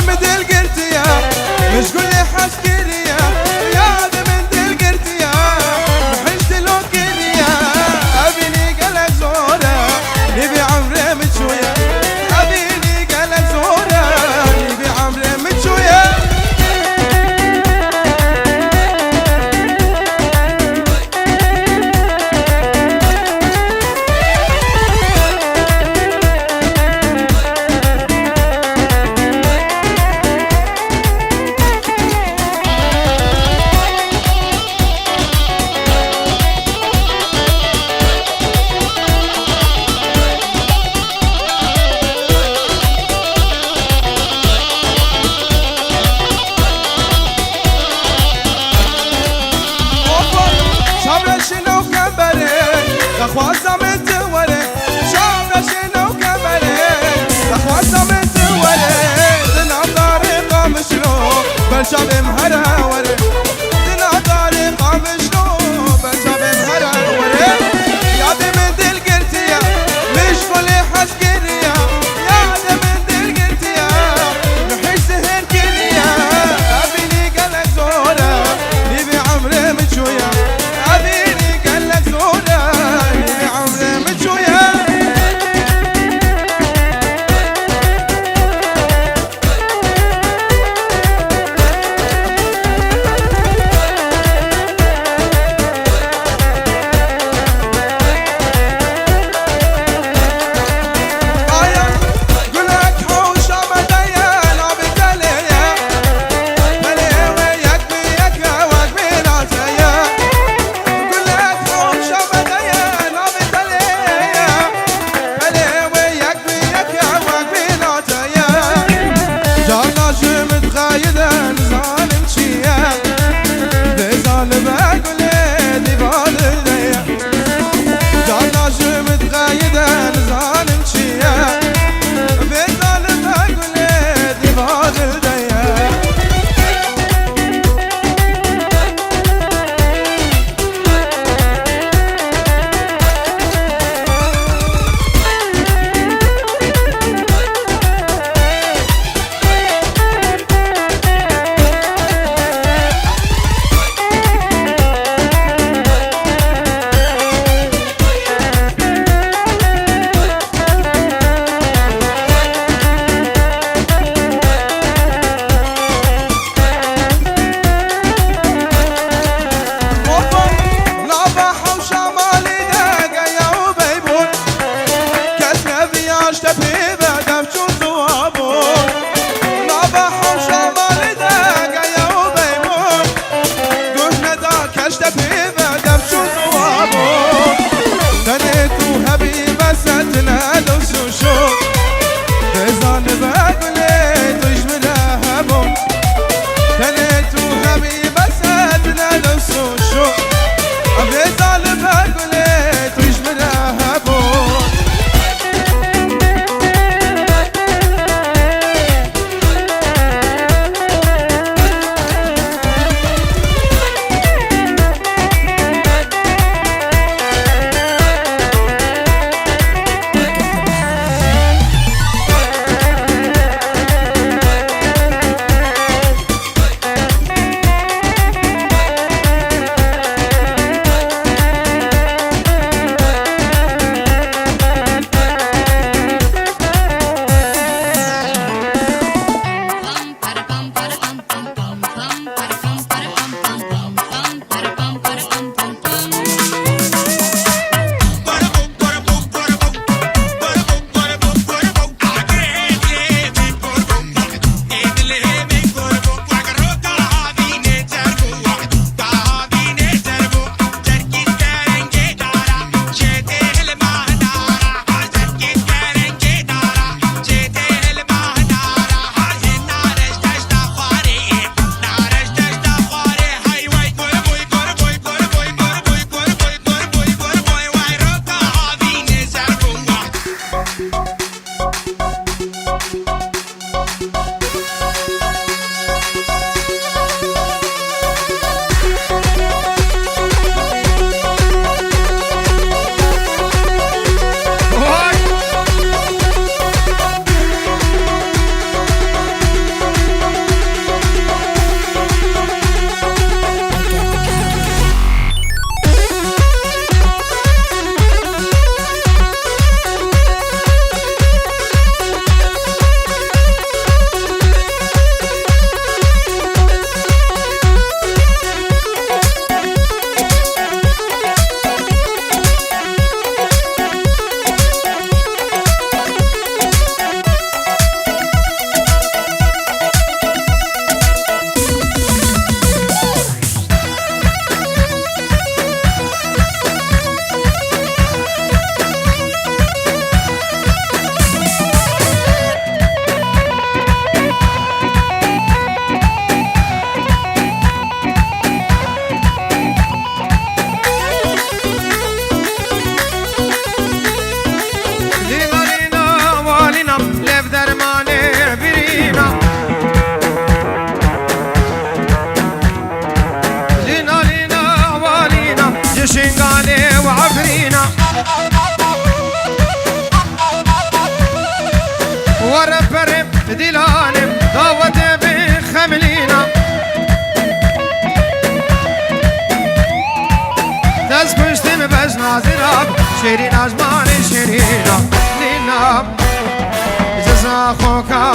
من دل قلت يا مش كل حسكري يا من دل قلت يا محشت لو كريا أبيني قلق زورا نبي عمري متشوية أبيني قلق زورا نبي عمري متشوية خواسته من توره شام شنو كبره خواسته من توره دنا طريقه مشلو بلشب مهره وره دنا طريقه مشلو بلشب مهره وره يا دي من دل قلت يا مش كل حسكريا يا دي من دل قلت يا نحس سهر كريا ابيني قلق زوره نبي عمري متشويه ابيني قلق زوره شيرين أجمالي شيرينا لينا جزا خوكا